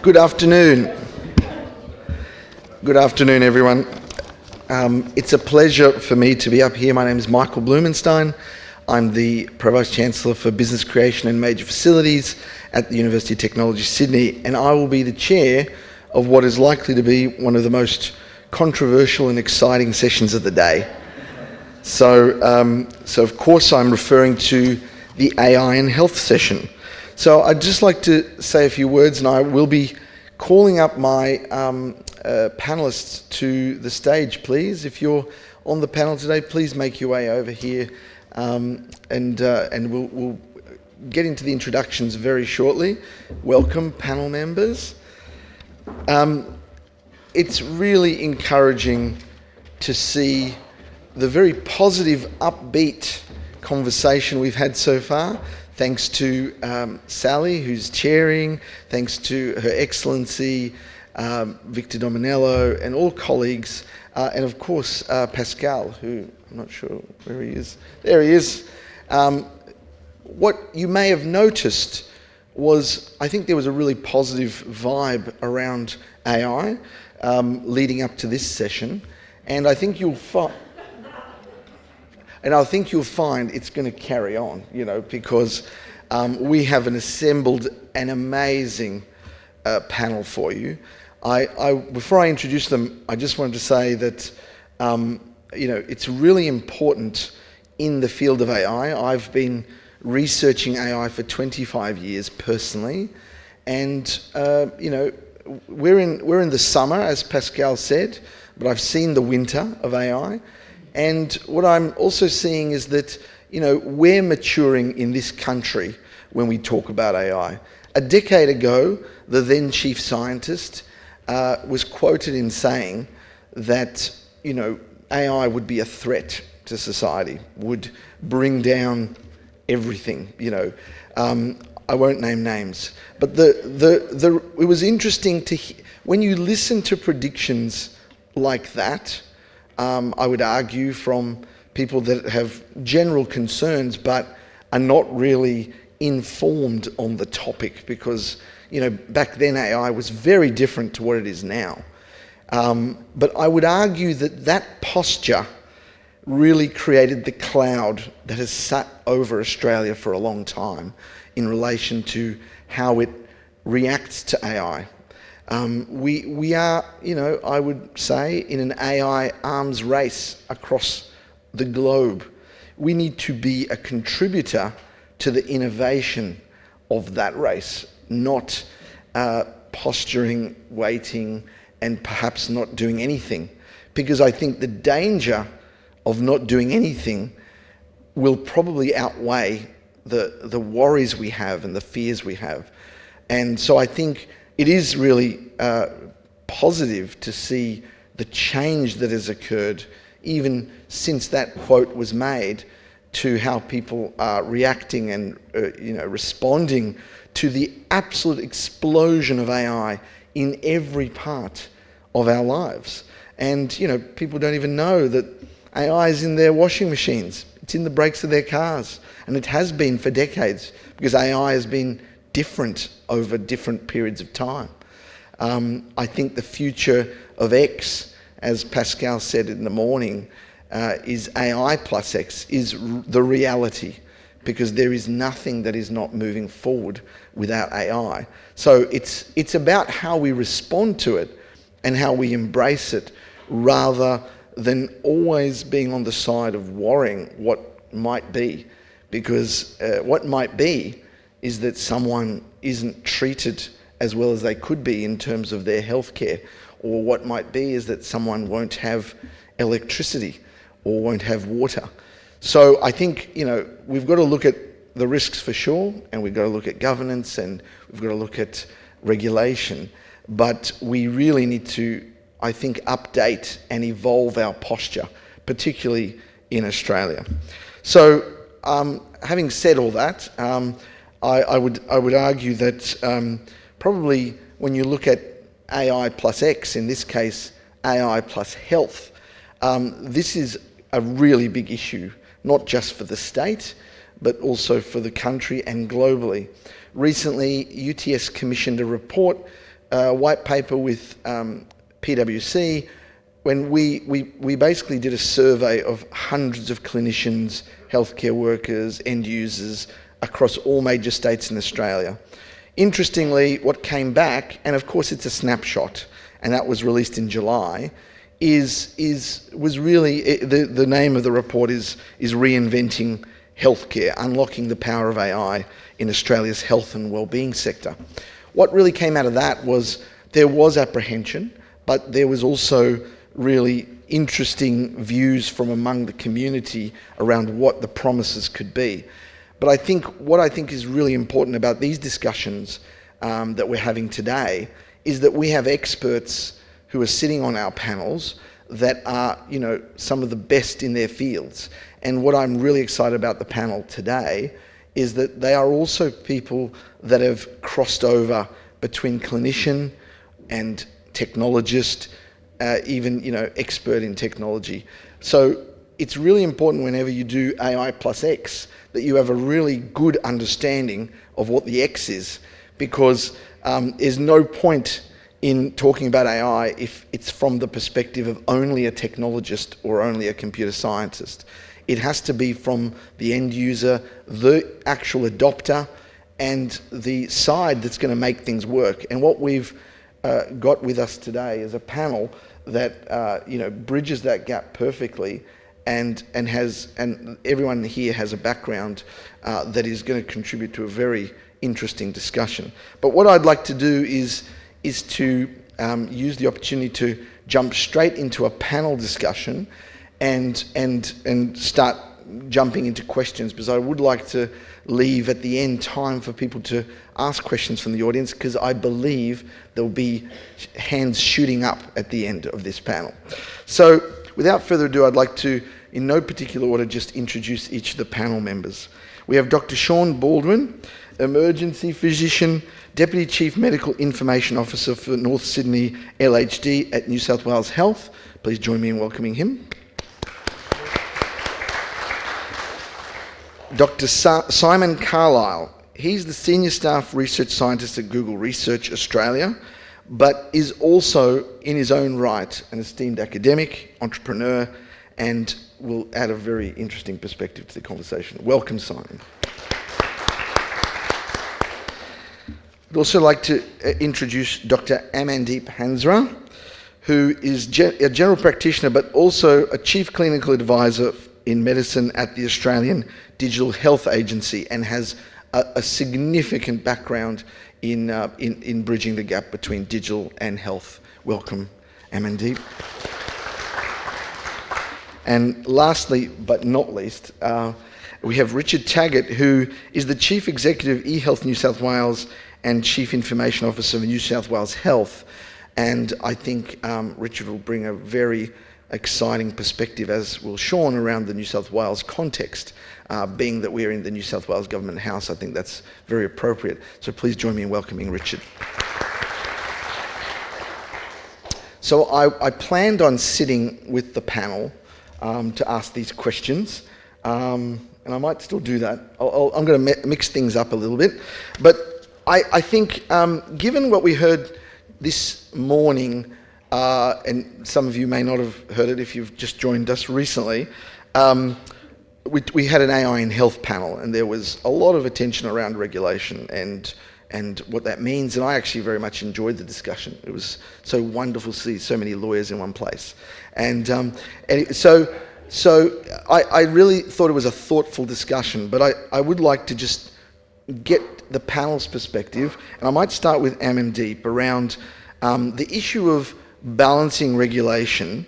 Good afternoon. Good afternoon, everyone. It's a pleasure for me to be up here. My name is Michael Blumenstein. I'm the Vice-Chancellor for Business Creation and Major Facilities at the University of Technology, Sydney, and I will be the chair of what is likely to be one of the most controversial and exciting sessions of the day. So of course I'm referring to the AI and health session. So I'd just like to say a few words, and I will be calling up my panelists to the stage, please. If you're on the panel today, please make your way over here, and we'll get into the introductions very shortly. Welcome, panel members. It's really encouraging to see the very positive, upbeat conversation we've had so far. Thanks to Sally, who's chairing, thanks to Her Excellency, Victor Dominello, and all colleagues, and of course Pascal, who I'm not sure where he is. There he is. What you may have noticed was, I think there was a really positive vibe around AI leading up to this session, and I think you'll find it's going to carry on, because we have assembled an amazing panel for you. Before I introduce them, I just wanted to say that it's really important in the field of AI. I've been researching AI for 25 years personally, and we're in the summer, as Pascal said, but I've seen the winter of AI. And what I'm also seeing is that, we're maturing in this country when we talk about AI. A decade ago, the then chief scientist was quoted in saying that, AI would be a threat to society, would bring down everything, I won't name names. But it was interesting to when you listen to predictions like that, I would argue from people that have general concerns but are not really informed on the topic, because back then AI was very different to what it is now. But I would argue that posture really created the cloud that has sat over Australia for a long time in relation to how it reacts to AI. We are, I would say, in an AI arms race across the globe. We need to be a contributor to the innovation of that race, not posturing, waiting, and perhaps not doing anything. Because I think the danger of not doing anything will probably outweigh the worries we have and the fears we have. And so I think it is really positive to see the change that has occurred even since that quote was made, to how people are reacting and responding to the absolute explosion of AI in every part of our lives. And people don't even know that AI is in their washing machines. It's in the brakes of their cars, and it has been for decades, because AI has been different over different periods of time. I think the future of X, as Pascal said in the morning, is AI plus X, is the reality, because there is nothing that is not moving forward without AI. So it's about how we respond to it and how we embrace it, rather than always being on the side of worrying what might be, because what might be is that someone isn't treated as well as they could be in terms of their healthcare, or what might be is that someone won't have electricity or won't have water. So I think we've got to look at the risks for sure, and we've got to look at governance, and we've got to look at regulation, but we really need to, I think, update and evolve our posture, particularly in Australia. So having said all that, I would argue that probably when you look at AI plus X, in this case AI plus health, this is a really big issue, not just for the state, but also for the country and globally. Recently, UTS commissioned a report a white paper with PwC when we basically did a survey of hundreds of clinicians, healthcare workers, end users across all major states in Australia. Interestingly, what came back, and of course it's a snapshot, and that was released in July, was really the name of the report is Reinventing Healthcare, Unlocking the Power of AI in Australia's Health and Wellbeing Sector. What really came out of that was there was apprehension, but there was also really interesting views from among the community around what the promises could be. But what I think is really important about these discussions that we're having today is that we have experts who are sitting on our panels that are, some of the best in their fields. And what I'm really excited about the panel today is that they are also people that have crossed over between clinician and technologist, even, expert in technology. So it's really important whenever you do AI plus X that you have a really good understanding of what the X is, because there's no point in talking about AI if it's from the perspective of only a technologist or only a computer scientist. It has to be from the end user, the actual adopter, and the side that's going to make things work. And what we've got with us today is a panel that bridges that gap perfectly, and everyone here has a background that is going to contribute to a very interesting discussion. But what I'd like to do is to use the opportunity to jump straight into a panel discussion and start jumping into questions, because I would like to leave at the end time for people to ask questions from the audience, because I believe there'll be hands shooting up at the end of this panel. So without further ado, I'd like to, in no particular order, just introduce each of the panel members. We have Dr. Sean Baldwin, emergency physician, Deputy Chief Medical Information Officer for North Sydney LHD at New South Wales Health. Please join me in welcoming him. Dr. Simon Carlile. He's the Senior Staff Research Scientist at Google Research Australia, but is also, in his own right, an esteemed academic, entrepreneur, and will add a very interesting perspective to the conversation. Welcome, Simon. I'd also like to introduce Dr. Amandeep Hansra, who is a general practitioner but also a Chief Clinical Advisor in Medicine at the Australian Digital Health Agency, and has a significant background in bridging the gap between digital and health. Welcome, Amandeep. And lastly, but not least, we have Richard Taggart, who is the Chief Executive eHealth New South Wales and Chief Information Officer of New South Wales Health. And I think Richard will bring a very exciting perspective, as will Sean, around the New South Wales context. Being that we're in the New South Wales Government House, I think that's very appropriate. So please join me in welcoming Richard. So I planned on sitting with the panel to ask these questions, and I might still do that. I'm going to mix things up a little bit, but I think given what we heard this morning, and some of you may not have heard it if you've just joined us recently, we had an AI in health panel, and there was a lot of attention around regulation and what that means, and I actually very much enjoyed the discussion. It was so wonderful to see so many lawyers in one place. So I really thought it was a thoughtful discussion, but I would like to just get the panel's perspective, and I might start with Amandeep around the issue of balancing regulation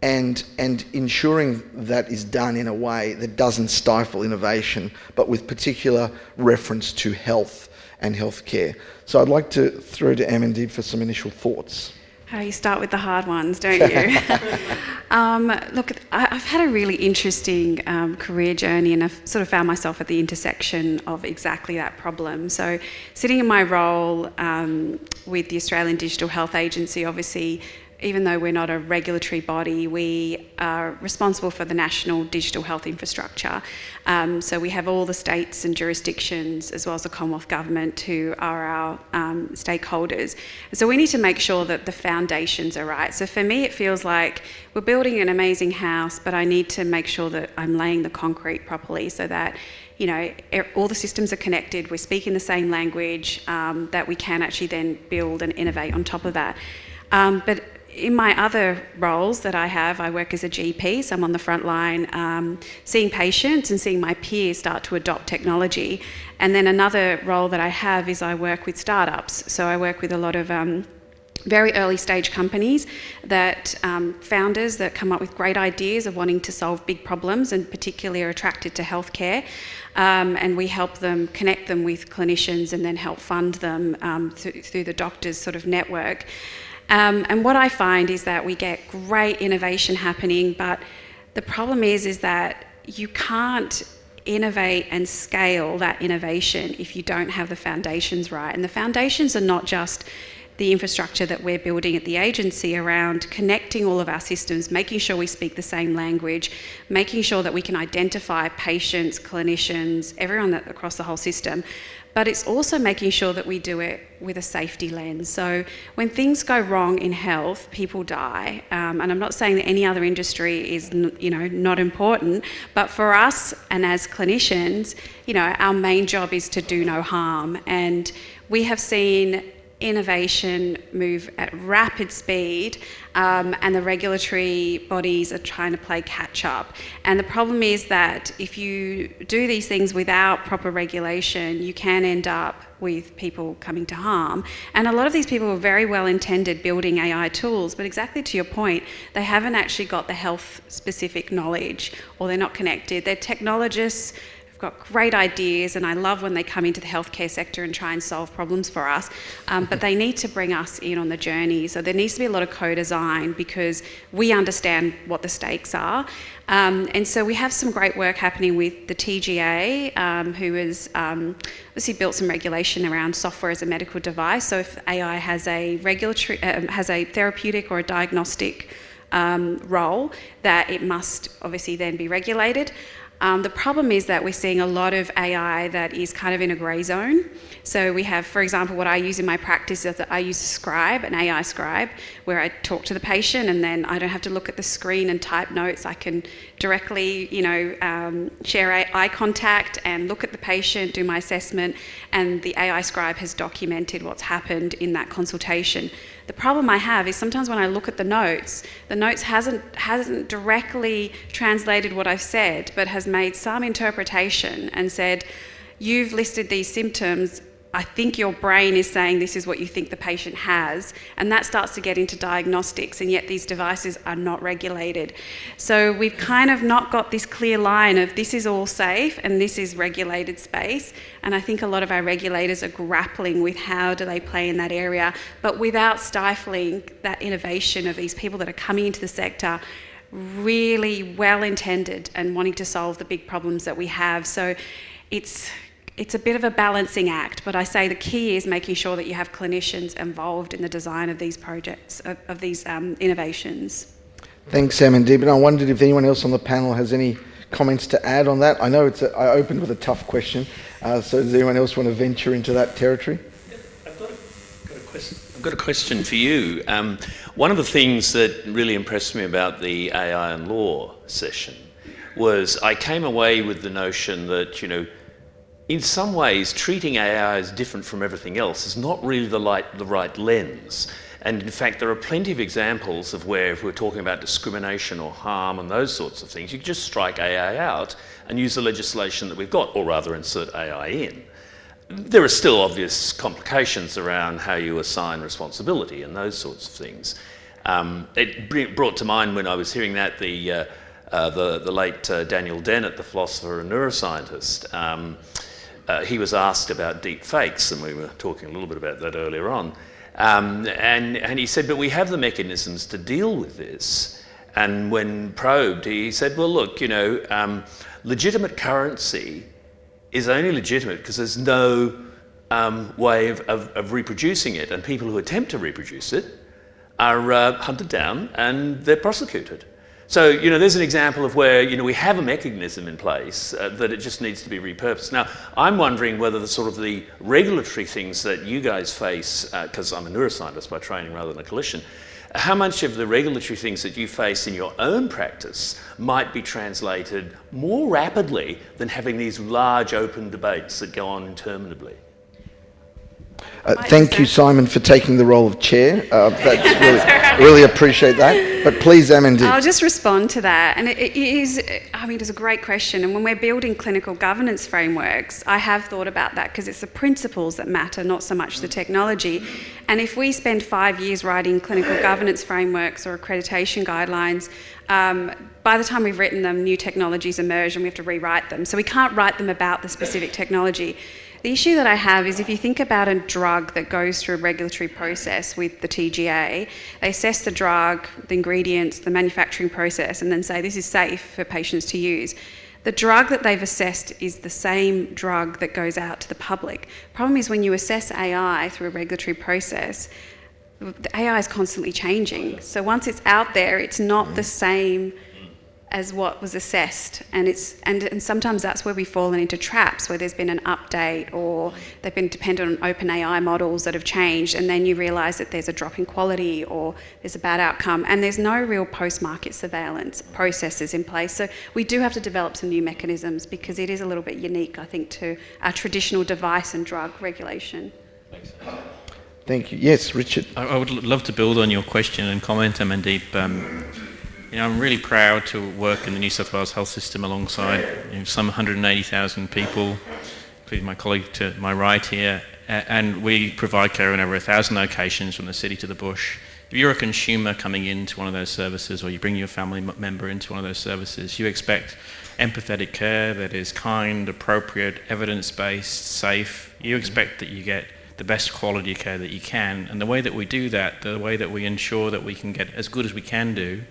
and ensuring that is done in a way that doesn't stifle innovation, but with particular reference to health and healthcare. So I'd like to throw to Amandeep for some initial thoughts. You start with the hard ones, don't you? Look, I've had a really interesting career journey, and I've sort of found myself at the intersection of exactly that problem. So sitting in my role with the Australian Digital Health Agency, obviously even though we're not a regulatory body, we are responsible for the national digital health infrastructure. So we have all the states and jurisdictions, as well as the Commonwealth Government, who are our stakeholders. So we need to make sure that the foundations are right. So for me, it feels like we're building an amazing house, but I need to make sure that I'm laying the concrete properly so that, you know, all the systems are connected, we're speaking the same language, that we can actually then build and innovate on top of that. But in my other roles that I have, I work as a GP, so I'm on the front line, seeing patients and seeing my peers start to adopt technology. And then another role that I have is I work with startups. So I work with a lot of very early stage companies that founders that come up with great ideas of wanting to solve big problems and particularly are attracted to healthcare. And we help them, connect them with clinicians and then help fund them through the doctors sort of network. And what I find is that we get great innovation happening, but the problem is that you can't innovate and scale that innovation if you don't have the foundations right. And the foundations are not just the infrastructure that we're building at the agency around connecting all of our systems, making sure we speak the same language, making sure that we can identify patients, clinicians, everyone that across the whole system. But it's also making sure that we do it with a safety lens. So when things go wrong in health, people die. And I'm not saying that any other industry is, you know, not important, but for us and as clinicians, you know, our main job is to do no harm. And we have seen innovation move at rapid speed, and the regulatory bodies are trying to play catch up. And the problem is that if you do these things without proper regulation, you can end up with people coming to harm. And a lot of these people are very well intended building AI tools, but exactly to your point, they haven't actually got the health specific knowledge, or they're not connected. They're technologists, got great ideas, and I love when they come into the healthcare sector and try and solve problems for us, but they need to bring us in on the journey. So there needs to be a lot of co-design because we understand what the stakes are. And so we have some great work happening with the TGA, who has obviously built some regulation around software as a medical device. So if AI has a regulatory, has a therapeutic or a diagnostic role, that it must obviously then be regulated. The problem is that we're seeing a lot of AI that is kind of in a grey zone. So we have, for example, what I use in my practice is that I use a scribe, an AI scribe, where I talk to the patient and then I don't have to look at the screen and type notes. I can directly, you know, share eye contact and look at the patient, do my assessment, and the AI scribe has documented what's happened in that consultation. The problem I have is sometimes when I look at the notes hasn't directly translated what I've said, but has made some interpretation and said, you've listed these symptoms, I think your brain is saying this is what you think the patient has, and that starts to get into diagnostics, and yet these devices are not regulated. So we've kind of not got this clear line of this is all safe and this is regulated space, and I think a lot of our regulators are grappling with how do they play in that area, but without stifling that innovation of these people that are coming into the sector really well intended and wanting to solve the big problems that we have. So it's a bit of a balancing act, but I say the key is making sure that you have clinicians involved in the design of these projects, of these innovations. Thanks, Amandeep. And I wondered if anyone else on the panel has any comments to add on that. I know I opened with a tough question, so does anyone else want to venture into that territory? I've got a question for you. One of the things that really impressed me about the AI and law session was I came away with the notion that, you know, in some ways, treating AI as different from everything else is not really the right lens. And in fact, there are plenty of examples of where, if we're talking about discrimination or harm and those sorts of things, you can just strike AI out and use the legislation that we've got, or rather insert AI in. There are still obvious complications around how you assign responsibility and those sorts of things. It brought to mind when I was hearing that the late Daniel Dennett, the philosopher and neuroscientist, he was asked about deep fakes, and we were talking a little bit about that earlier on. And he said, but we have the mechanisms to deal with this. And when probed, he said, well, look, you know, legitimate currency is only legitimate because there's no way of reproducing it. And people who attempt to reproduce it are hunted down and they're prosecuted. So, there's an example of where, we have a mechanism in place that it just needs to be repurposed. Now, I'm wondering whether the regulatory things that you guys face, because I'm a neuroscientist by training rather than a clinician, how much of the regulatory things that you face in your own practice might be translated more rapidly than having these large open debates that go on interminably? Thank you, Simon, for taking the role of chair. That's really appreciate that. But please, Amandeep. I'll just respond to that. And it's a great question. And when we're building clinical governance frameworks, I have thought about that because it's the principles that matter, not so much the technology. And if we spend 5 years writing clinical governance frameworks or accreditation guidelines, by the time we've written them, new technologies emerge and we have to rewrite them. So we can't write them about the specific technology. The issue that I have is if you think about a drug that goes through a regulatory process with the TGA, they assess the drug, the ingredients, the manufacturing process, and then say this is safe for patients to use. The drug that they've assessed is the same drug that goes out to the public. Problem is when you assess AI through a regulatory process, the AI is constantly changing. So once it's out there, it's not the same as what was assessed, and sometimes that's where we've fallen into traps where there's been an update or they've been dependent on open AI models that have changed, and then you realise that there's a drop in quality or there's a bad outcome, and there's no real post-market surveillance processes in place. So we do have to develop some new mechanisms because it is a little bit unique, I think, to our traditional device and drug regulation. Thanks. Thank you. Yes, Richard. I would love to build on your question and comment, Amandeep. I'm really proud to work in the New South Wales health system alongside some 180,000 people, including my colleague to my right here, and we provide care in over 1,000 locations from the city to the bush. If you're a consumer coming into one of those services, or you bring your family member into one of those services, you expect empathetic care that is kind, appropriate, evidence-based, safe. You expect that you get the best quality care that you can, and the way that we do that, the way that we ensure that we can get as good as we can do,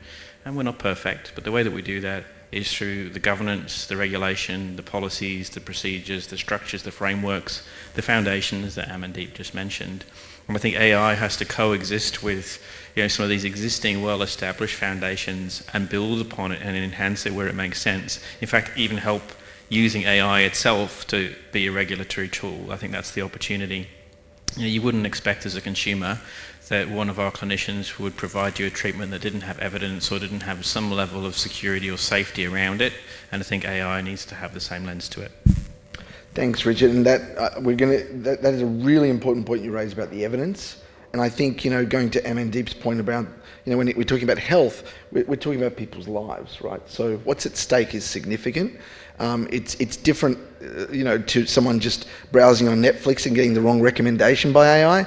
and we're not perfect, but the way that we do that is through the governance, the regulation, the policies, the procedures, the structures, the frameworks, the foundations that Amandeep just mentioned. And I think AI has to coexist with some of these existing well-established foundations and build upon it and enhance it where it makes sense. In fact, even help using AI itself to be a regulatory tool. I think that's the opportunity. You wouldn't expect as a consumer that one of our clinicians would provide you a treatment that didn't have evidence or didn't have some level of security or safety around it, and I think AI needs to have the same lens to it. Thanks, Richard. And that is a really important point you raised about the evidence. And I think going to Amandeep's point about when we're talking about health, we're talking about people's lives, right? So what's at stake is significant. It's different, to someone just browsing on Netflix and getting the wrong recommendation by AI.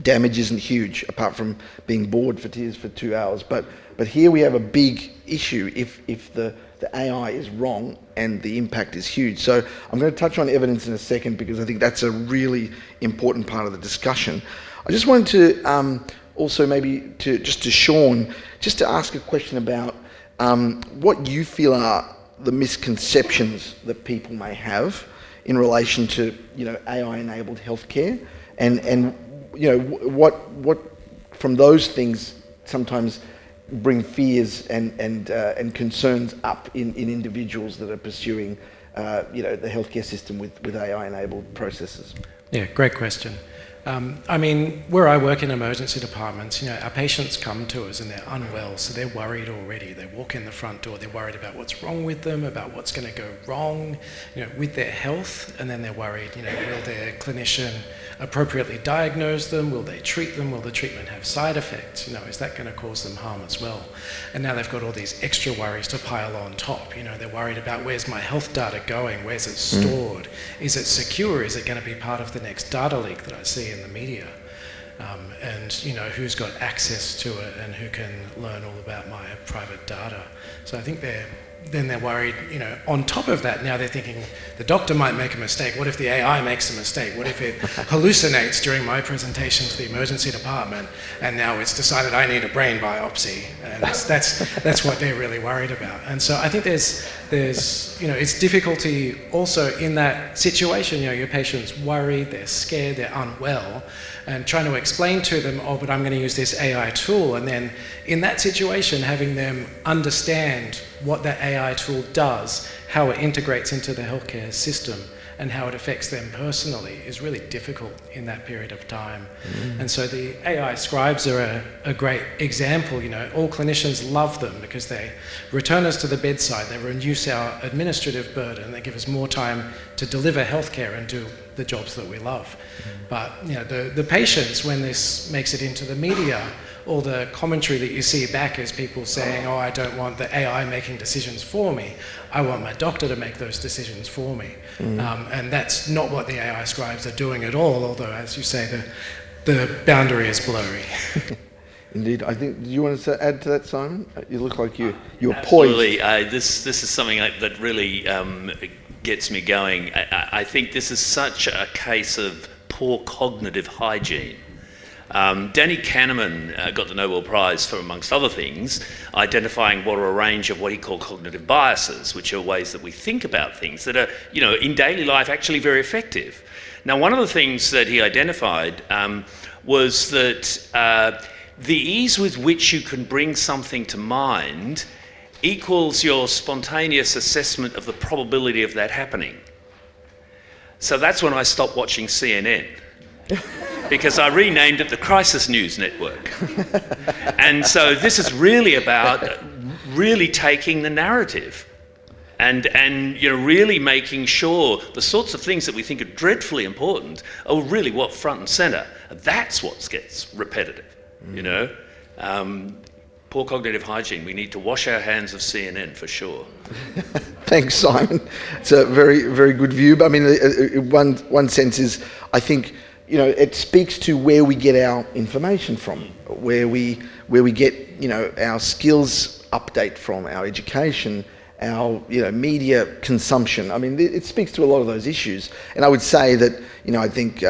Damage isn't huge, apart from being bored for tears for 2 hours. But here we have a big issue if the AI is wrong and the impact is huge. So I'm going to touch on evidence in a second because I think that's a really important part of the discussion. I just wanted to also maybe to Sean, just to ask a question about what you feel are the misconceptions that people may have in relation to AI-enabled healthcare, and what from those things sometimes bring fears and concerns up in individuals that are pursuing the healthcare system with AI-enabled processes. Yeah, great question. Where I work in emergency departments, our patients come to us and they're unwell, so they're worried already. They walk in the front door, they're worried about what's wrong with them, about what's going to go wrong, with their health, and then they're worried, will their clinician appropriately diagnose them? Will they treat them? Will the treatment have side effects? Is that going to cause them harm as well? And now they've got all these extra worries to pile on top. They're worried about where's my health data going? Where's it stored? Is it secure? Is it going to be part of the next data leak that I see in the media? And who's got access to it and who can learn all about my private data? So I think they're then they're worried, on top of that, now they're thinking the doctor might make a mistake. What if the AI makes a mistake? What if it hallucinates during my presentation to the emergency department, and now it's decided I need a brain biopsy? And that's what they're really worried about. And so I think there's it's difficulty also in that situation. Your patient's worried, they're scared, they're unwell, and trying to explain to them, but I'm going to use this AI tool, and then in that situation, having them understand what that AI tool does, how it integrates into the healthcare system, and how it affects them personally is really difficult in that period of time. And so the AI scribes are a great example. All clinicians love them because they return us to the bedside, they reduce our administrative burden, they give us more time to deliver healthcare and do the jobs that we love. But the patients, when this makes it into the media, all the commentary that you see back is people saying, I don't want the AI making decisions for me. I want my doctor to make those decisions for me. And that's not what the AI scribes are doing at all, although, as you say, the boundary is blurry. Indeed. I think, do you want to add to that, Simon? You look like you're poised. Absolutely. This is something that really gets me going. I think this is such a case of poor cognitive hygiene. Danny Kahneman got the Nobel Prize for, amongst other things, identifying what are a range of what he called cognitive biases, which are ways that we think about things that are, in daily life actually very effective. Now, one of the things that he identified was that the ease with which you can bring something to mind equals your spontaneous assessment of the probability of that happening. So that's when I stopped watching CNN. Because I renamed it the Crisis News Network. And so this is really about really taking the narrative and really making sure the sorts of things that we think are dreadfully important are really what front and centre. That's what gets repetitive, Poor cognitive hygiene. We need to wash our hands of CNN for sure. Thanks, Simon. It's a very, very good view. But I mean, one sense is, I think, it speaks to where we get our information from, where we get, our skills update from, our education, our, media consumption. I mean, it speaks to a lot of those issues. And I would say that, I think,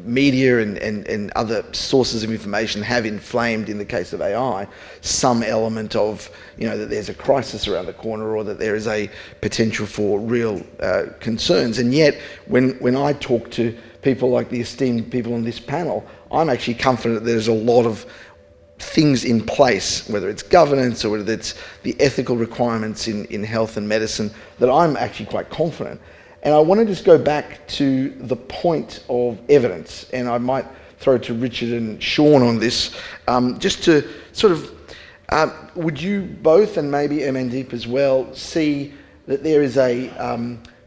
media and other sources of information have inflamed, in the case of AI, some element of, that there's a crisis around the corner or that there is a potential for real concerns. And yet, when I talk to people like the esteemed people on this panel, I'm actually confident that there's a lot of things in place, whether it's governance or whether it's the ethical requirements in health and medicine, that I'm actually quite confident. And I want to just go back to the point of evidence, and I might throw to Richard and Sean on this, just to sort of, would you both, and maybe Amandeep as well, see that there is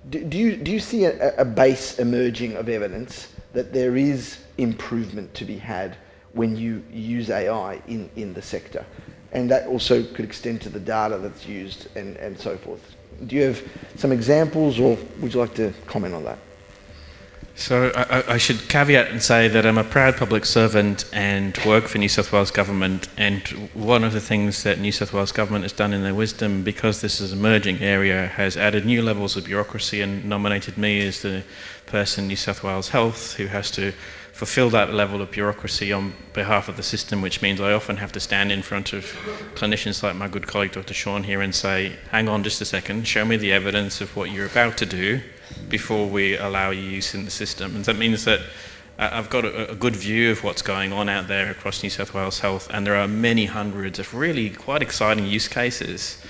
do you see a base emerging of evidence that there is improvement to be had when you use AI in the sector? And that also could extend to the data that's used and so forth. Do you have some examples, or would you like to comment on that? So I should caveat and say that I'm a proud public servant and work for New South Wales Government, and one of the things that New South Wales Government has done in their wisdom, because this is an emerging area, has added new levels of bureaucracy and nominated me as the person in New South Wales Health who has to fulfill that level of bureaucracy on behalf of the system, which means I often have to stand in front of clinicians like my good colleague Dr. Sean here and say, hang on just a second, show me the evidence of what you're about to do before we allow you use in the system. And that means that I've got a good view of what's going on out there across New South Wales Health, and there are many hundreds of really quite exciting use cases.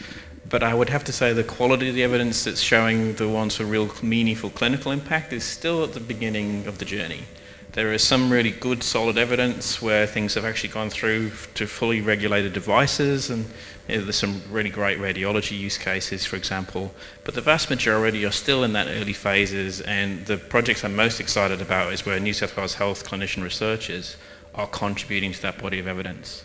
But I would have to say the quality of the evidence that's showing the ones for real meaningful clinical impact is still at the beginning of the journey. There is some really good solid evidence where things have actually gone through to fully regulated devices, and there's some really great radiology use cases, for example, but the vast majority are still in that early phases, and the projects I'm most excited about is where New South Wales Health clinician researchers are contributing to that body of evidence.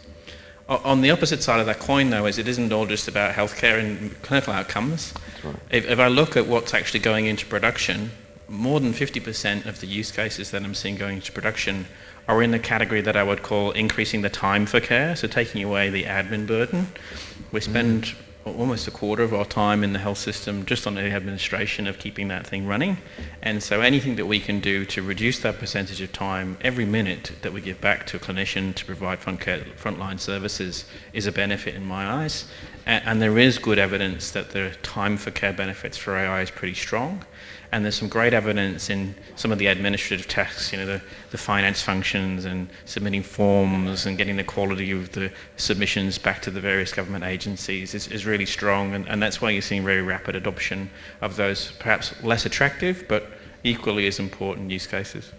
On the opposite side of that coin, though, is it isn't all just about healthcare and clinical outcomes. Right. If I look at what's actually going into production, more than 50% of the use cases that I'm seeing going into production are in the category that I would call increasing the time for care, so taking away the admin burden. We spend almost a quarter of our time in the health system just on the administration of keeping that thing running. And so anything that we can do to reduce that percentage of time every minute that we give back to a clinician to provide frontline services is a benefit in my eyes. And there is good evidence that the time for care benefits for AI is pretty strong. And there's some great evidence in some of the administrative tasks, the finance functions and submitting forms and getting the quality of the submissions back to the various government agencies is really strong. And that's why you're seeing very rapid adoption of those perhaps less attractive but equally as important use cases.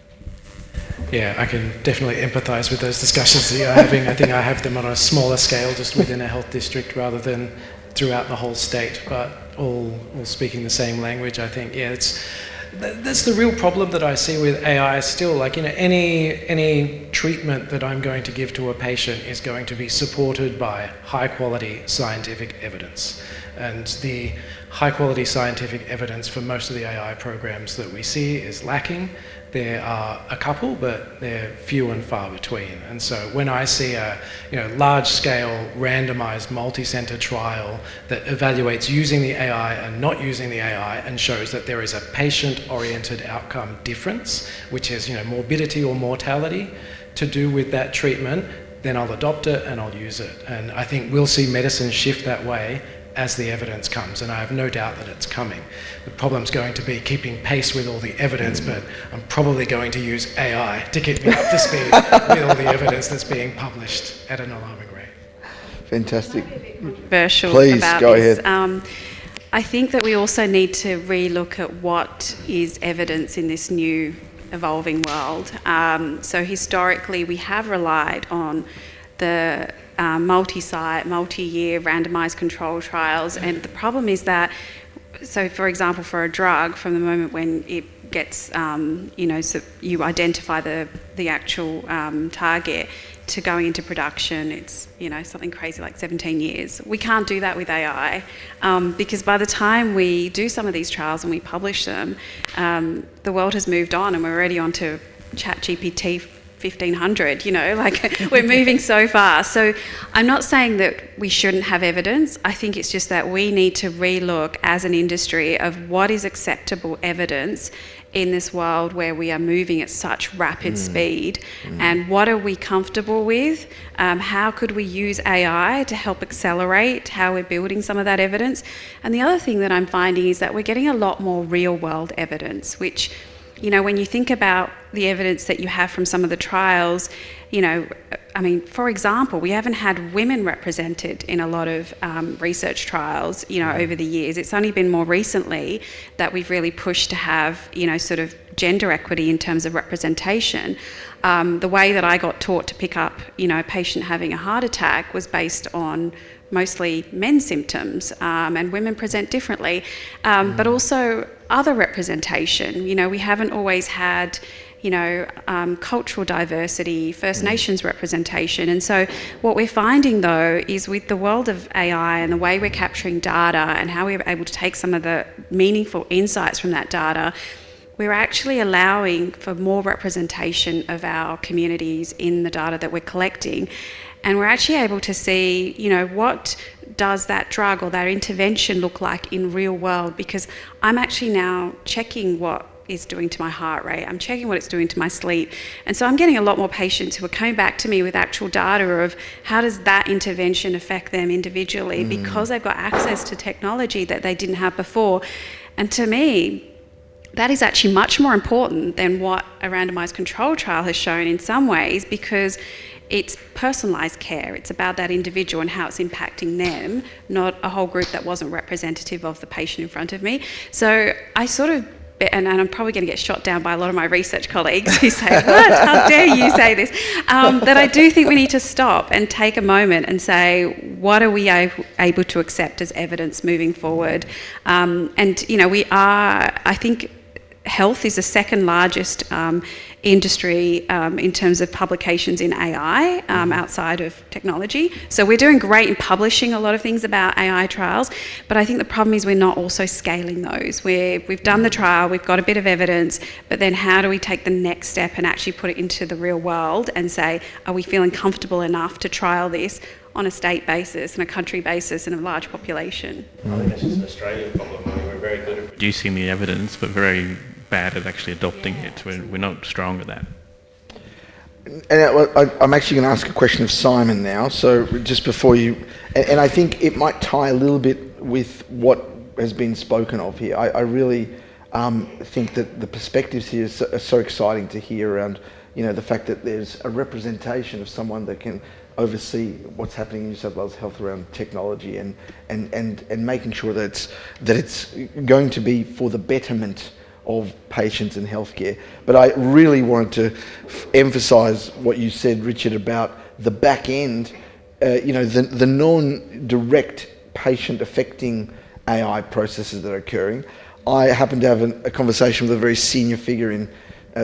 Yeah, I can definitely empathise with those discussions that you're having. I think I have them on a smaller scale, just within a health district rather than throughout the whole state, but all speaking the same language. I think, yeah, that's the real problem that I see with AI still. Like, any treatment that I'm going to give to a patient is going to be supported by high quality scientific evidence. And the high quality scientific evidence for most of the AI programs that we see is lacking. There are a couple, but they're few and far between. And so when I see a large-scale randomized multi-center trial that evaluates using the AI and not using the AI and shows that there is a patient-oriented outcome difference, which is morbidity or mortality, to do with that treatment, then I'll adopt it and I'll use it. And I think we'll see medicine shift that way as the evidence comes, and I have no doubt that it's coming. The problem's going to be keeping pace with all the evidence, but I'm probably going to use AI to keep me up to speed with all the evidence that's being published at an alarming rate. Fantastic. Controversial Please, about go this. ahead. I think that we also need to relook at what is evidence in this new evolving world. So historically, we have relied on the multi-site, multi-year randomised control trials, and the problem is that, so for example, for a drug, from the moment when it gets, so you identify the actual target to going into production, it's something crazy like 17 years. We can't do that with AI because by the time we do some of these trials and we publish them, the world has moved on and we're already on to ChatGPT 1500, we're moving so fast. So I'm not saying that we shouldn't have evidence. I think it's just that we need to relook as an industry of what is acceptable evidence in this world where we are moving at such rapid speed, and what are we comfortable with? How could we use AI to help accelerate how we're building some of that evidence? And the other thing that I'm finding is that we're getting a lot more real world evidence, which when you think about the evidence that you have from some of the trials, for example, we haven't had women represented in a lot of research trials, over the years. It's only been more recently that we've really pushed to have, sort of gender equity in terms of representation. The way that I got taught to pick up, a patient having a heart attack was based on mostly men's symptoms, and women present differently, but also other representation. We haven't always had cultural diversity, First Nations representation. And so what we're finding though is with the world of AI and the way we're capturing data and how we're able to take some of the meaningful insights from that data, we're actually allowing for more representation of our communities in the data that we're collecting. And we're actually able to see, what does that drug or that intervention look like in real world? Because I'm actually now checking what is doing to my heart rate. I'm checking what it's doing to my sleep. And so I'm getting a lot more patients who are coming back to me with actual data of how does that intervention affect them individually because they've got access to technology that they didn't have before. And to me, that is actually much more important than what a randomised control trial has shown in some ways, because it's personalised care. It's about that individual and how it's impacting them, not a whole group that wasn't representative of the patient in front of me. So I sort of, and I'm probably going to get shot down by a lot of my research colleagues who say, what, how dare you say this? That I do think we need to stop and take a moment and say, what are we able to accept as evidence moving forward? We are, I think, health is the second largest industry in terms of publications in AI outside of technology. So we're doing great in publishing a lot of things about AI trials, but I think the problem is we're not also scaling those. We've done the trial, we've got a bit of evidence, but then how do we take the next step and actually put it into the real world and say, are we feeling comfortable enough to trial this on a state basis and a country basis and a large population? I think that's just an Australian problem. I mean, we're very good at producing the evidence, but very bad at actually adopting it. We're not strong at that. And I'm actually going to ask a question of Simon now. So just before you, and I think it might tie a little bit with what has been spoken of here. I really think that the perspectives here are so exciting to hear around, the fact that there's a representation of someone that can oversee what's happening in New South Wales Health around technology and making sure that it's going to be for the betterment of patients and healthcare. But I really wanted to emphasise what you said, Richard, about the back end, the non-direct patient affecting AI processes that are occurring. I happened to have a conversation with a very senior figure in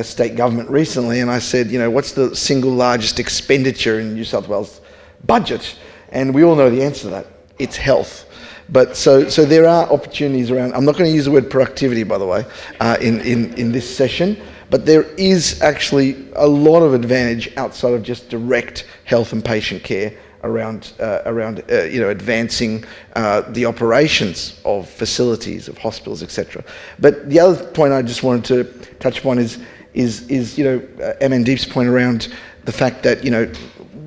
state government recently, and I said, what's the single largest expenditure in New South Wales budget? And we all know the answer to that. It's health. But so there are opportunities around. I'm not going to use the word productivity, by the way, in this session, but there is actually a lot of advantage outside of just direct health and patient care around advancing the operations of facilities, of hospitals, etc. But the other point I just wanted to touch upon is Amandeep's point around the fact that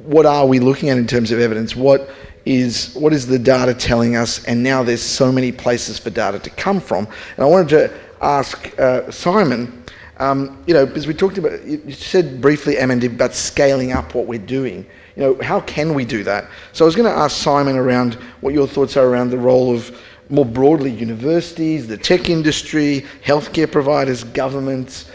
what are we looking at in terms of evidence? What is the data telling us? And now there's so many places for data to come from. And I wanted to ask Simon, because we talked about, you said briefly, Amandeep, about scaling up what we're doing. How can we do that? So I was going to ask Simon around what your thoughts are around the role of, more broadly, universities, the tech industry, healthcare providers, governments,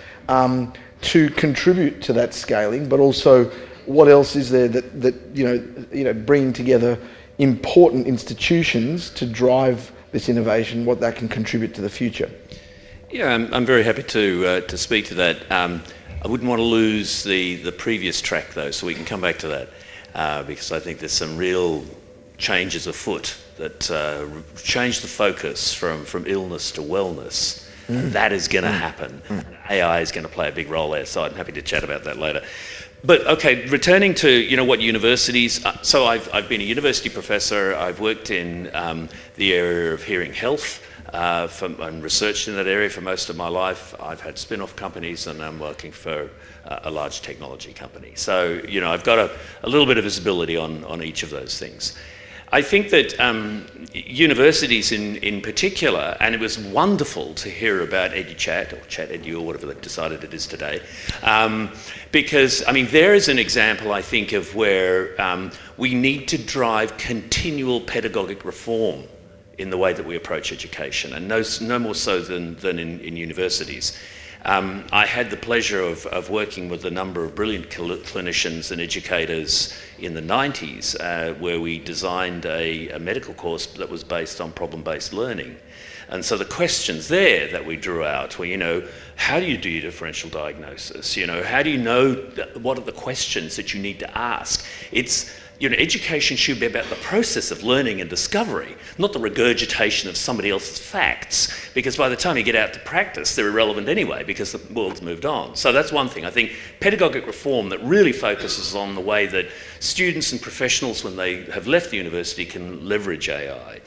to contribute to that scaling, but also what else is there that bringing together important institutions to drive this innovation, what that can contribute to the future? Yeah, I'm very happy to speak to that. I wouldn't want to lose the previous track though, so we can come back to that because I think there's some real changes afoot that change the focus from illness to wellness. And that is going to happen. AI is going to play a big role there, so I'm happy to chat about that later. But okay, returning to what universities. So I've been a university professor. I've worked in the area of hearing health and researched in that area for most of my life. I've had spin-off companies, and I'm working for a large technology company. So I've got a little bit of visibility on each of those things. I think that universities in particular, and it was wonderful to hear about EduChat, or Chat Edu, or whatever they've decided it is today, because, there is an example, I think, of where we need to drive continual pedagogic reform in the way that we approach education, and no more so than in universities. I had the pleasure of working with a number of brilliant clinicians and educators in the 90s where we designed a medical course that was based on problem-based learning. And so the questions there that we drew out were, how do you do your differential diagnosis? How do you know what are the questions that you need to ask? It's education should be about the process of learning and discovery, not the regurgitation of somebody else's facts, because by the time you get out to practice, they're irrelevant anyway, because the world's moved on. So that's one thing. I think pedagogic reform that really focuses on the way that students and professionals, when they have left the university, can leverage AI.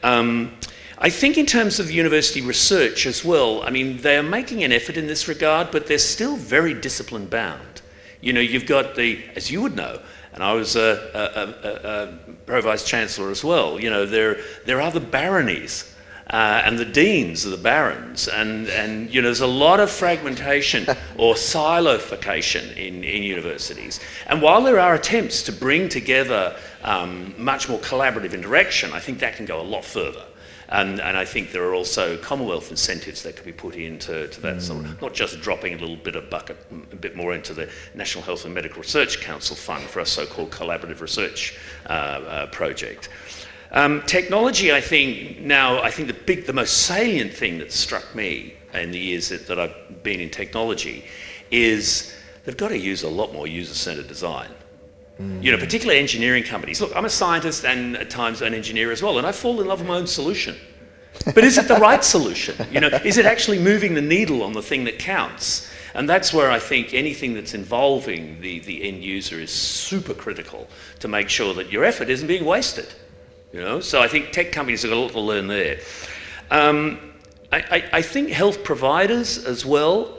I think in terms of university research as well, they are making an effort in this regard, but they're still very discipline bound. You've got as you would know, and I was a Pro-Vice-Chancellor as well, there are the baronies and the deans of the barons, and there's a lot of fragmentation or silofication in universities. And while there are attempts to bring together much more collaborative interaction, I think that can go a lot further. And I think there are also Commonwealth incentives that could be put into that sort of, not just dropping a little bit of bucket, a bit more into the National Health and Medical Research Council fund for a so-called collaborative research project. Technology, I think the most salient thing that struck me in the years that I've been in technology is they've got to use a lot more user-centered design. You know, particularly engineering companies. Look, I'm a scientist and at times an engineer as well, and I fall in love with my own solution. But is it the right solution? You know, is it actually moving the needle on the thing that counts? And that's where I think anything that's involving the end user is super critical to make sure that your effort isn't being wasted. You know, so I think tech companies have got a lot to learn there. I think health providers as well.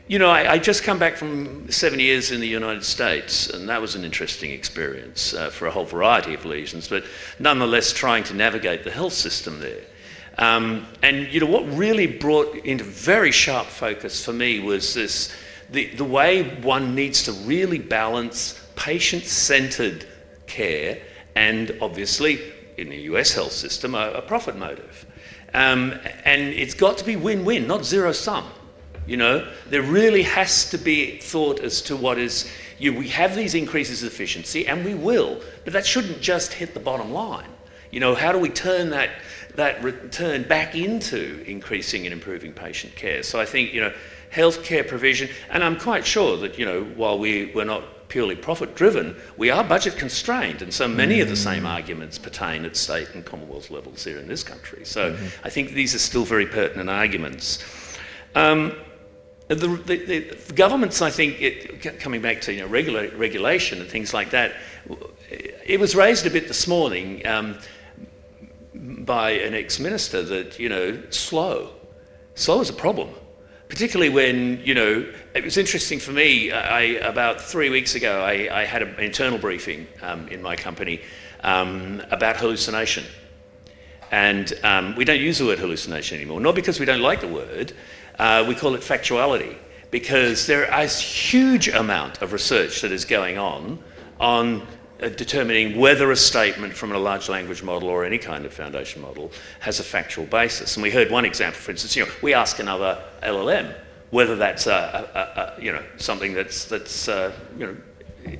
You know, I just come back from 7 years in the United States, and that was an interesting experience for a whole variety of reasons, but nonetheless trying to navigate the health system there. And you know, what really brought into very sharp focus for me was the way one needs to really balance patient-centered care and obviously, in the US health system, a profit motive. And it's got to be win-win, not zero-sum. You know, there really has to be thought as to what is, we have these increases of efficiency, and we will, but that shouldn't just hit the bottom line. You know, how do we turn that return back into increasing and improving patient care? So I think, you know, healthcare provision, and I'm quite sure that, you know, while we're not purely profit driven, we are budget constrained, and so many of the same arguments pertain at state and Commonwealth levels here in this country. So I think these are still very pertinent arguments. The governments, I think, coming back to, you know, regulation and things like that, it was raised a bit this morning by an ex-minister that, you know, slow is a problem, particularly when, you know, it was interesting for me. About 3 weeks ago, I had an internal briefing in my company about hallucination. And we don't use the word hallucination anymore, not because we don't like the word. We call it factuality, because there is a huge amount of research that is going on determining whether a statement from a large language model or any kind of foundation model has a factual basis. And we heard one example, for instance, you know, we ask another LLM whether that's you know, something that's you know,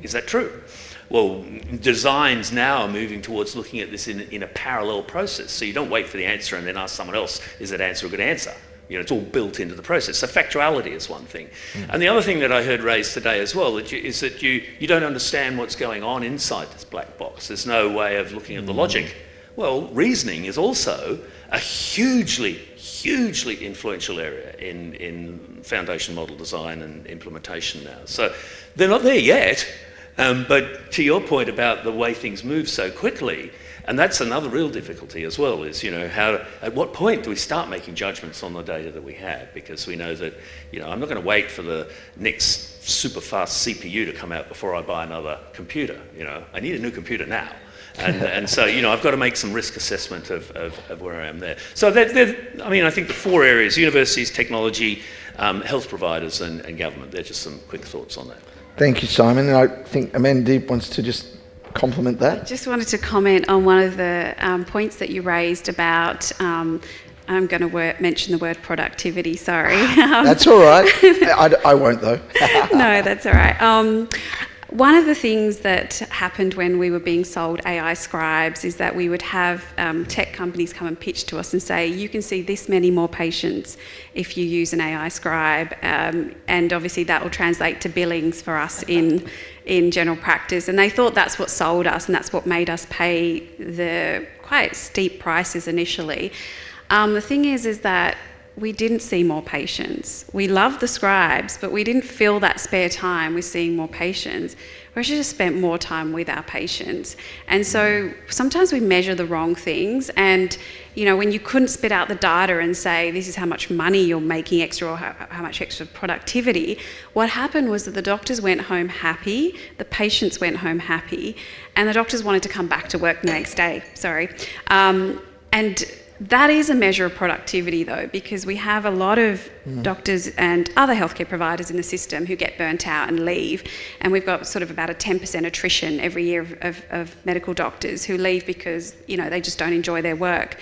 is that true? Well, designs now are moving towards looking at this in a parallel process. So you don't wait for the answer and then ask someone else, is that answer a good answer? You know, it's all built into the process. So factuality is one thing. And the other thing that I heard raised today as well is that you don't understand what's going on inside this black box. There's no way of looking at the logic. Well, reasoning is also a hugely influential area in foundation model design and implementation now. So they're not there yet, but to your point about the way things move so quickly, and that's another real difficulty as well, is, you know, at what point do we start making judgments on the data that we have? Because we know that, you know, I'm not going to wait for the next super fast CPU to come out before I buy another computer. You know, I need a new computer now. And so, you know, I've got to make some risk assessment of where I am there. So I mean, I think the four areas: universities, technology, health providers, and government. They're just some quick thoughts on that. Thank you, Simon. And I think Amandeep wants to just compliment that. I just wanted to comment on one of the points that you raised about, I'm going to mention the word productivity, sorry. That's all right. I won't, though. No, that's all right. One of the things that happened when we were being sold AI scribes is that we would have tech companies come and pitch to us and say, you can see this many more patients if you use an AI scribe, and obviously that will translate to billings for us in general practice. And they thought that's what sold us, and that's what made us pay the quite steep prices initially. The thing is that we didn't see more patients. We loved the scribes, but we didn't fill that spare time with seeing more patients. We should have spent more time with our patients. And so sometimes we measure the wrong things, and, you know, when you couldn't spit out the data and say this is how much money you're making extra or how much extra productivity, what happened was that the doctors went home happy, the patients went home happy, and the doctors wanted to come back to work the next day, and that is a measure of productivity, though, because we have a lot of doctors and other healthcare providers in the system who get burnt out and leave. And we've got sort of about a 10% attrition every year of medical doctors who leave because, they just don't enjoy their work.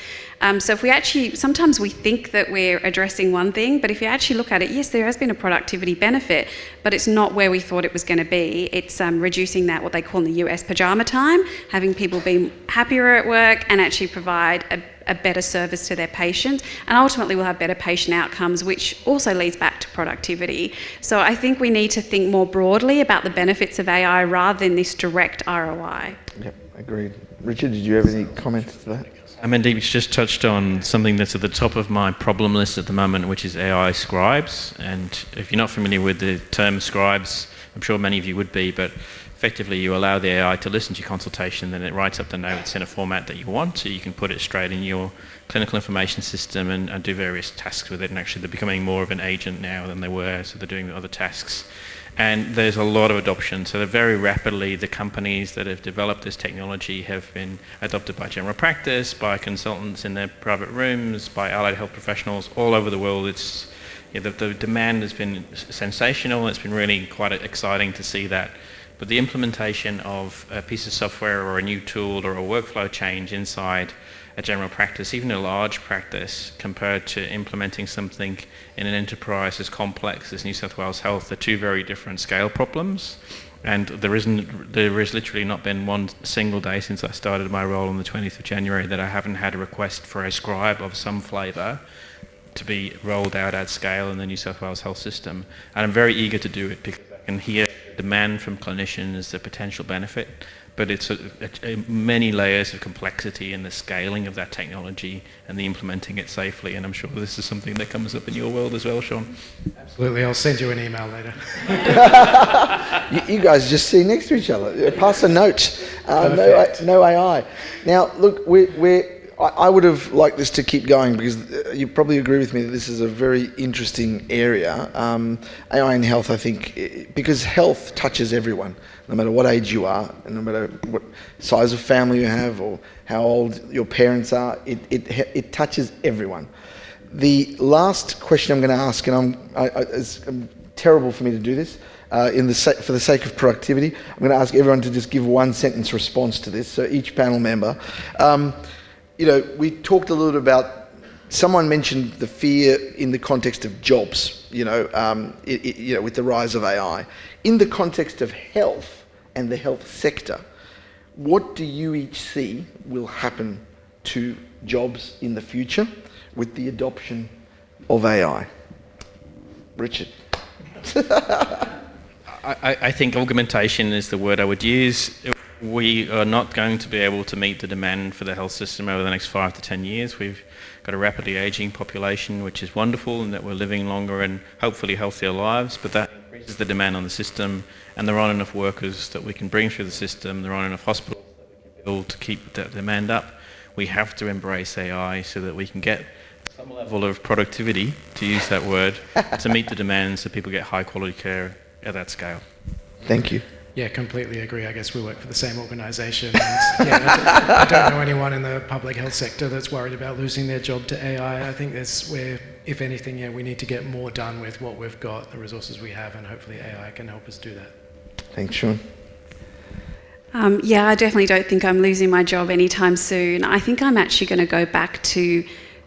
So if we actually, sometimes we think that we're addressing one thing, but if you actually look at it, yes, there has been a productivity benefit, but it's not where we thought it was going to be. It's reducing that, what they call in the US, pajama time, having people be happier at work and actually provide a better service to their patients, and ultimately we'll have better patient outcomes, which also leads back to productivity. So I think we need to think more broadly about the benefits of AI rather than this direct ROI. Yep, agreed. Richard, did you have any comments to that? Amandeep just touched on something that's at the top of my problem list at the moment, which is AI scribes. And if you're not familiar with the term scribes, I'm sure many of you would be, but effectively you allow the AI to listen to your consultation, then it writes up the notes in a format that you want, so you can put it straight in your clinical information system and do various tasks with it. And actually they're becoming more of an agent now than they were, so they're doing other tasks. And there's a lot of adoption, so that very rapidly the companies that have developed this technology have been adopted by general practice, by consultants in their private rooms, by allied health professionals all over the world. It's the demand has been sensational. It's been really quite exciting to see that. But the implementation of a piece of software or a new tool or a workflow change inside a general practice, even a large practice, compared to implementing something in an enterprise as complex as New South Wales Health, are two very different scale problems. And there has literally not been one single day since I started my role on the 20th of January that I haven't had a request for a scribe of some flavour to be rolled out at scale in the New South Wales Health system. And I'm very eager to do it because I can hear demand from clinicians, the potential benefit, but it's many layers of complexity in the scaling of that technology and the implementing it safely. And I'm sure this is something that comes up in your world as well, Sean. Absolutely, I'll send you an email later. You guys just sit next to each other. Pass a note. No AI. Now, look, I would have liked this to keep going because you probably agree with me that this is a very interesting area. AI in health, I think, because health touches everyone, no matter what age you are, and no matter what size of family you have or how old your parents are, it touches everyone. The last question I'm going to ask, and it's terrible for me to do this, for the sake of productivity, I'm going to ask everyone to just give one sentence response to this. So each panel member. We talked a little about, someone mentioned the fear in the context of jobs, with the rise of AI. In the context of health and the health sector, what do you each see will happen to jobs in the future with the adoption of AI? Richard. I think augmentation is the word I would use. We are not going to be able to meet the demand for the health system over the next 5 to 10 years. We've got a rapidly ageing population, which is wonderful, and that we're living longer and hopefully healthier lives, but that increases the demand on the system, and there aren't enough workers that we can bring through the system. There aren't enough hospitals that we can build to keep that demand up. We have to embrace AI so that we can get some level of productivity, to use that word, to meet the demands so people get high quality care at that scale. Thank you. Yeah, completely agree. I guess we work for the same organisation. I don't know anyone in the public health sector that's worried about losing their job to AI. I think that's where, if anything, we need to get more done with what we've got, the resources we have, and hopefully AI can help us do that. Thanks, Sean. I definitely don't think I'm losing my job anytime soon. I think I'm actually going to go back to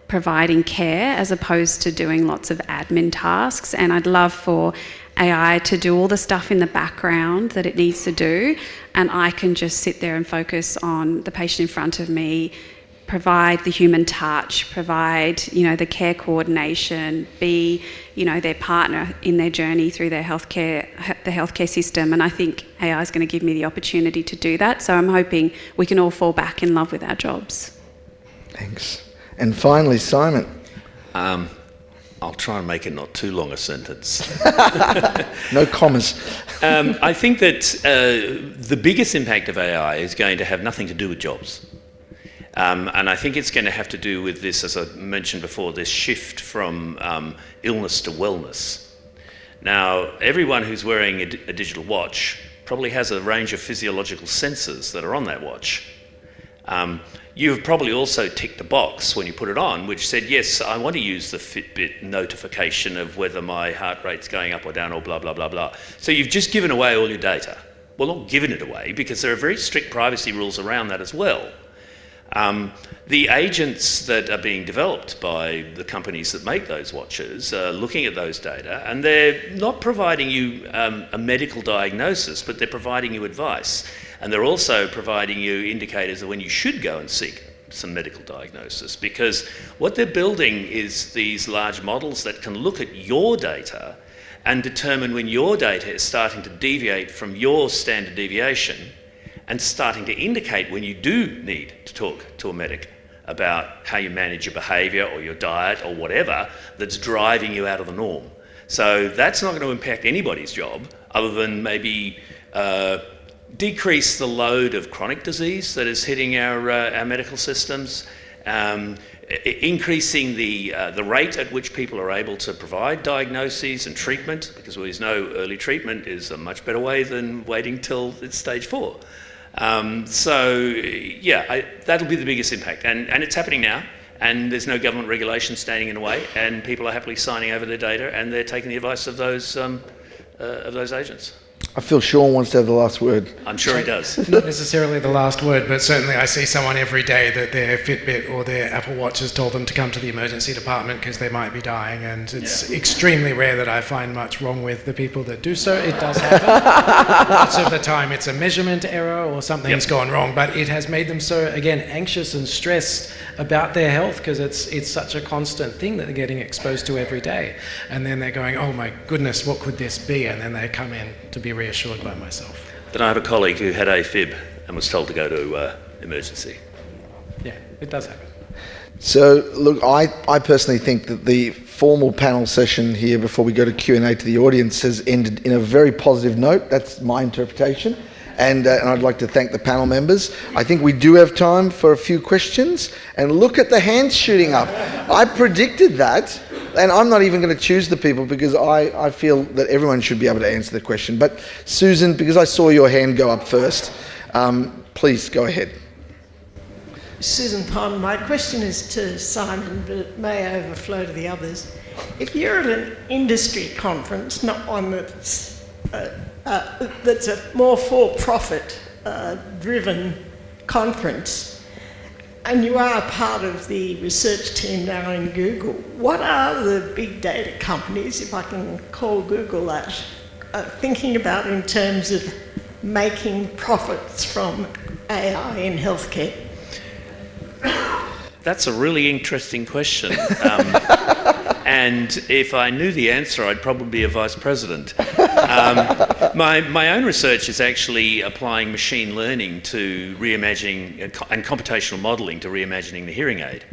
providing care as opposed to doing lots of admin tasks, and I'd love for AI to do all the stuff in the background that it needs to do, and I can just sit there and focus on the patient in front of me, provide the human touch, provide, the care coordination, be, their partner in their journey through the healthcare system. And I think AI is going to give me the opportunity to do that. So I'm hoping we can all fall back in love with our jobs. Thanks. And finally, Simon. I'll try and make it not too long a sentence. No commas. I think that the biggest impact of AI is going to have nothing to do with jobs. And I think it's going to have to do with this, as I mentioned before, this shift from illness to wellness. Now, everyone who's wearing a digital watch probably has a range of physiological sensors that are on that watch. You have probably also ticked a box when you put it on, which said, yes, I want to use the Fitbit notification of whether my heart rate's going up or down or blah, blah, blah, blah. So you've just given away all your data. Well, not given it away, because there are very strict privacy rules around that as well. The agents that are being developed by the companies that make those watches are looking at those data, and they're not providing you a medical diagnosis, but they're providing you advice. And they're also providing you indicators of when you should go and seek some medical diagnosis, because what they're building is these large models that can look at your data and determine when your data is starting to deviate from your standard deviation and starting to indicate when you do need to talk to a medic about how you manage your behaviour or your diet or whatever that's driving you out of the norm. So that's not going to impact anybody's job other than maybe decrease the load of chronic disease that is hitting our medical systems, increasing the rate at which people are able to provide diagnoses and treatment, because we know early treatment is a much better way than waiting till it's stage 4. That'll be the biggest impact, and it's happening now, and there's no government regulation standing in the way, and people are happily signing over their data, and they're taking the advice of those agents. I feel Sean wants to have the last word. I'm sure he does. Not necessarily the last word, but certainly I see someone every day that their Fitbit or their Apple Watch has told them to come to the emergency department because they might be dying, and it's extremely rare that I find much wrong with the people that do so. It does happen. Lots of the time it's a measurement error or something's gone wrong, but it has made them so, again, anxious and stressed about their health because it's such a constant thing that they're getting exposed to every day. And then they're going, oh my goodness, what could this be? And then they come in to be reassured by myself. Then I have a colleague who had AFib and was told to go to emergency. Yeah, it does happen. So, look, I personally think that the formal panel session here before we go to Q&A to the audience has ended in a very positive note. That's my interpretation. And I'd like to thank the panel members. I think we do have time for a few questions. And look at the hands shooting up. I predicted that. And I'm not even going to choose the people because I feel that everyone should be able to answer the question. But Susan, because I saw your hand go up first, please go ahead. Susan Pond, my question is to Simon, but it may overflow to the others. If you're at an industry conference, not one that's a more for-profit driven conference, and you are part of the research team now in Google, what are the big data companies, if I can call Google that, thinking about in terms of making profits from AI in healthcare? That's a really interesting question. And if I knew the answer, I'd probably be a vice president. My own research is actually applying machine learning to reimagining and computational modelling to reimagining the hearing aid.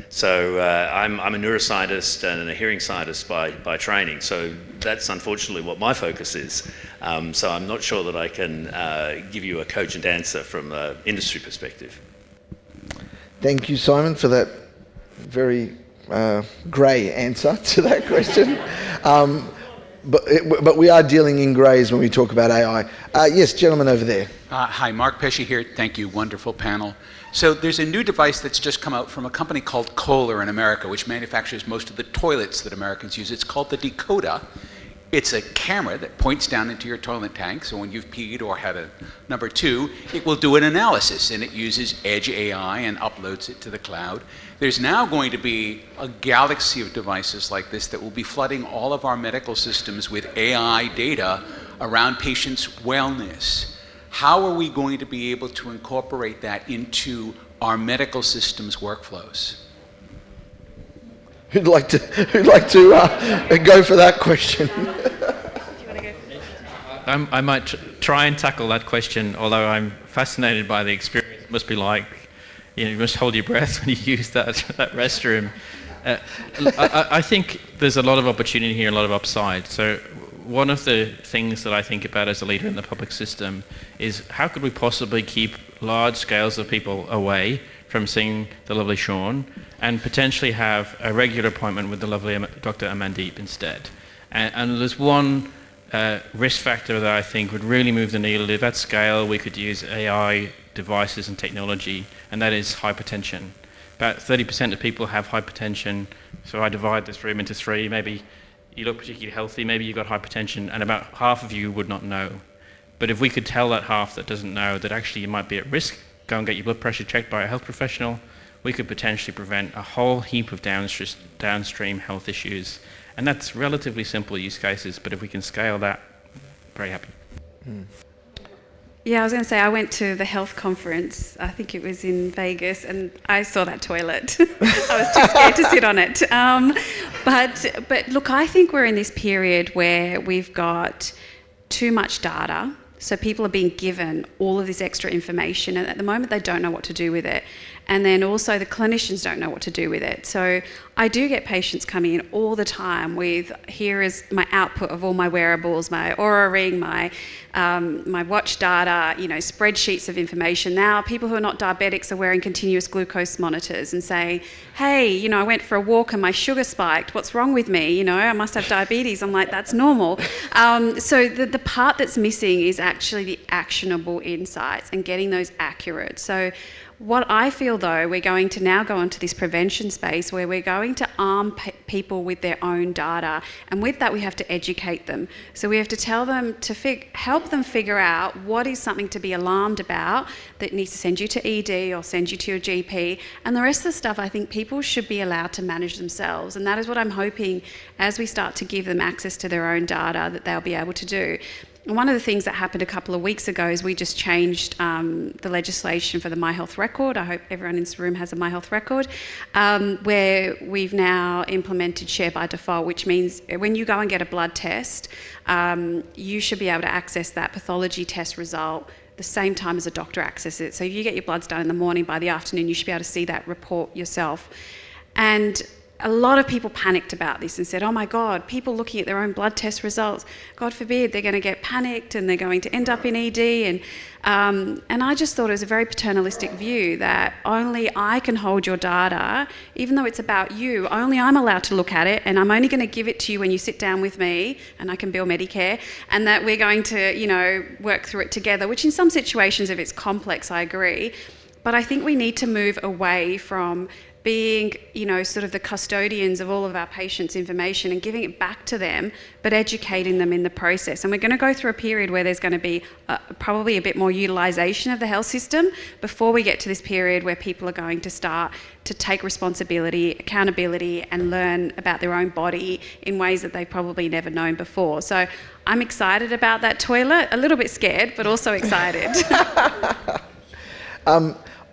So I'm a neuroscientist and a hearing scientist by training. So that's unfortunately what my focus is. So I'm not sure that I can give you a cogent answer from an industry perspective. Thank you, Simon, for that very grey answer to that question. But we are dealing in greys when we talk about AI. Yes, gentleman over there. Hi, Mark Pesci here. Thank you. Wonderful panel. So there's a new device that's just come out from a company called Kohler in America, which manufactures most of the toilets that Americans use. It's called the Dakota. It's a camera that points down into your toilet tank, so when you've peed or had a number 2, it will do an analysis, and it uses Edge AI and uploads it to the cloud. There's now going to be a galaxy of devices like this that will be flooding all of our medical systems with AI data around patients' wellness. How are we going to be able to incorporate that into our medical system's workflows? Who'd like to go for that question? I might try and tackle that question, although I'm fascinated by the experience. It must be like, you must hold your breath when you use that restroom. I think there's a lot of opportunity here, a lot of upside. So one of the things that I think about as a leader in the public system is how could we possibly keep large scales of people away from seeing the lovely Sean and potentially have a regular appointment with the lovely Dr. Amandeep instead. And there's one risk factor that I think would really move the needle. If at scale we could use AI devices and technology, and that is hypertension. About 30% of people have hypertension, so I divide this room into three. Maybe you look particularly healthy, maybe you've got hypertension, and about half of you would not know. But if we could tell that half that doesn't know that actually you might be at risk, go and get your blood pressure checked by a health professional, we could potentially prevent a whole heap of downstream health issues. And that's relatively simple use cases, but if we can scale that, very happy. Yeah, I was going to say, I went to the health conference, I think it was in Vegas, and I saw that toilet. I was too scared to sit on it. But look, I think we're in this period where we've got too much data. So people are being given all of this extra information, and at the moment they don't know what to do with it. And then also the clinicians don't know what to do with it. So I do get patients coming in all the time with, here is my output of all my wearables, my Oura Ring, my watch data, spreadsheets of information. Now people who are not diabetics are wearing continuous glucose monitors and saying, hey, I went for a walk and my sugar spiked. What's wrong with me? I must have diabetes. I'm like, that's normal. So the part that's missing is actually the actionable insights and getting those accurate. So what I feel, though, we're going to now go into this prevention space where we're going to arm people with their own data, and with that we have to educate them. So we have to tell them to help them figure out what is something to be alarmed about that needs to send you to ED or send you to your GP, and the rest of the stuff I think people should be allowed to manage themselves, and that is what I'm hoping as we start to give them access to their own data that they'll be able to do. And one of the things that happened a couple of weeks ago is we just changed the legislation for the My Health Record. I hope everyone in this room has a My Health Record, where we've now implemented share by default, which means when you go and get a blood test, you should be able to access that pathology test result the same time as a doctor accesses it. So if you get your bloods done in the morning, by the afternoon you should be able to see that report yourself. And a lot of people panicked about this and said, oh my God, people looking at their own blood test results, God forbid, they're going to get panicked and they're going to end up in ED. And I just thought it was a very paternalistic view that only I can hold your data, even though it's about you, only I'm allowed to look at it, and I'm only going to give it to you when you sit down with me and I can bill Medicare, and that we're going to, work through it together, which in some situations, if it's complex, I agree. But I think we need to move away from being, sort of the custodians of all of our patients' information and giving it back to them, but educating them in the process. And we're going to go through a period where there's going to be probably a bit more utilisation of the health system before we get to this period where people are going to start to take responsibility, accountability, and learn about their own body in ways that they've probably never known before. So I'm excited about that toilet, a little bit scared, but also excited.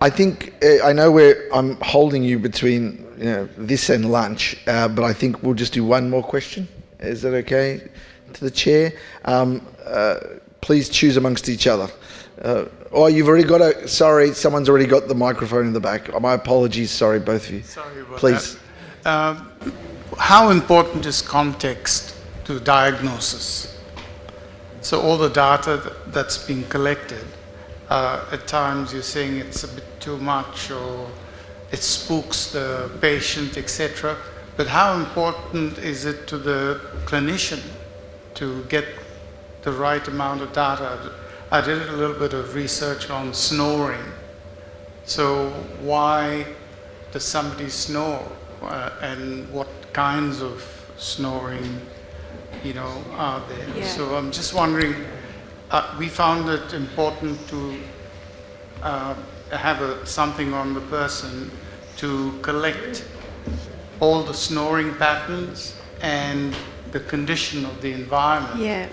I think I know I'm holding you between this and lunch, but I think we'll just do one more question. Is that okay? To the chair. Please choose amongst each other. You've already got sorry, someone's already got the microphone in the back. My apologies. Sorry, both of you. Sorry about Please. that. How important is context to diagnosis? So all the data that's being collected, at times you're saying it's a bit too much or it spooks the patient, etc. But how important is it to the clinician to get the right amount of data? I did a little bit of research on snoring. So why does somebody snore, and what kinds of snoring, are there? Yeah. So I'm just wondering. We found it important to have something on the person to collect all the snoring patterns and the condition of the environment. Yeah.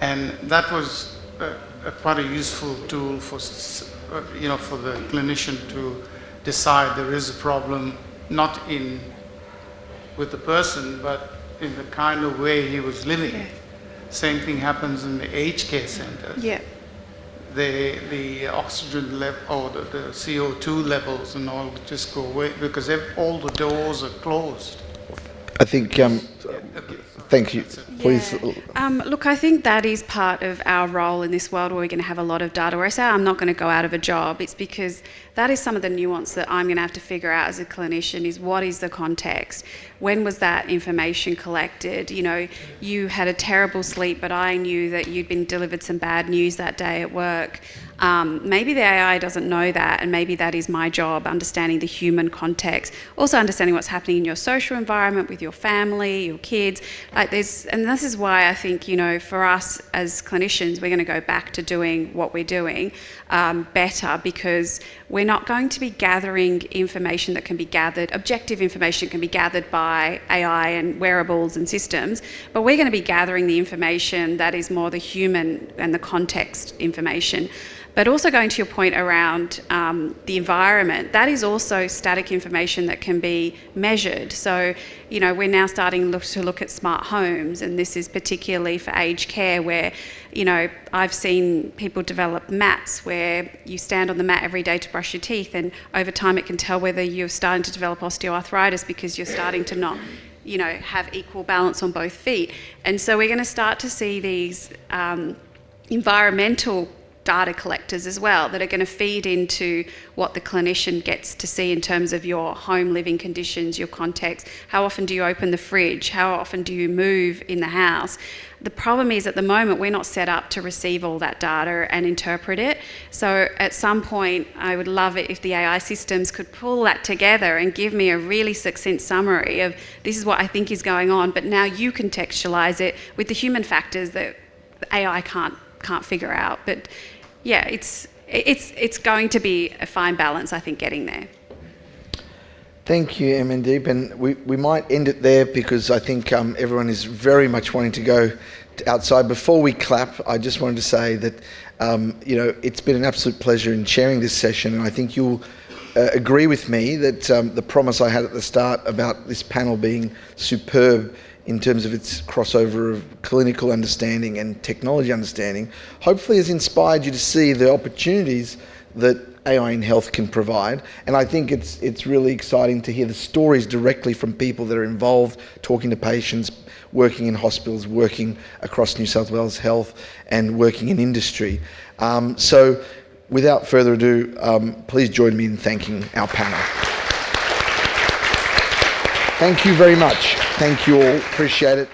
And that was quite a useful tool for the clinician to decide there is a problem, not with the person, but in the kind of way he was living. Yeah. Same thing happens in the aged care centers. Yeah. The oxygen level or the CO2 levels and all just go away because all the doors are closed. I think Thank you. Please. Look, I think that is part of our role in this world where we're going to have a lot of data. Where I say I'm not going to go out of a job, it's because that is some of the nuance that I'm going to have to figure out as a clinician is what is the context? When was that information collected? You know, you had a terrible sleep, but I knew that you'd been delivered some bad news that day at work. Maybe the AI doesn't know that, and maybe that is my job, understanding the human context, also understanding what's happening in your social environment with your family, your kids. And this is why I think, you know, for us as clinicians, we're going to go back to doing what we're doing better, because we're not going to be gathering information that can be gathered, objective information can be gathered by AI and wearables and systems, but we're going to be gathering the information that is more the human and the context information. But also going to your point around the environment, that is also static information that can be measured. So, you know, we're now starting to look at smart homes, and this is particularly for aged care where, you know, I've seen people develop mats where you stand on the mat every day to brush your teeth, and over time it can tell whether you're starting to develop osteoarthritis because you're starting to not, you know, have equal balance on both feet. And so we're going to start to see these environmental data collectors as well that are going to feed into what the clinician gets to see in terms of your home living conditions, your context. How often do you open the fridge? How often do you move in the house? The problem is at the moment we're not set up to receive all that data and interpret it. So at some point I would love it if the AI systems could pull that together and give me a really succinct summary of this is what I think is going on, but now you contextualize it with the human factors that the AI can't figure out. But yeah, it's going to be a fine balance, I think, getting there. Thank you, Amandeep, and we might end it there because I think everyone is very much wanting to go outside. Before we clap, I just wanted to say that you know, it's been an absolute pleasure in chairing this session, and I think you'll agree with me that the promise I had at the start about this panel being superb in terms of its crossover of clinical understanding and technology understanding, hopefully has inspired you to see the opportunities that AI in health can provide. And I think it's really exciting to hear the stories directly from people that are involved, talking to patients, working in hospitals, working across New South Wales Health, and working in industry. So without further ado, please join me in thanking our panel. Thank you very much. Thank you all. Appreciate it.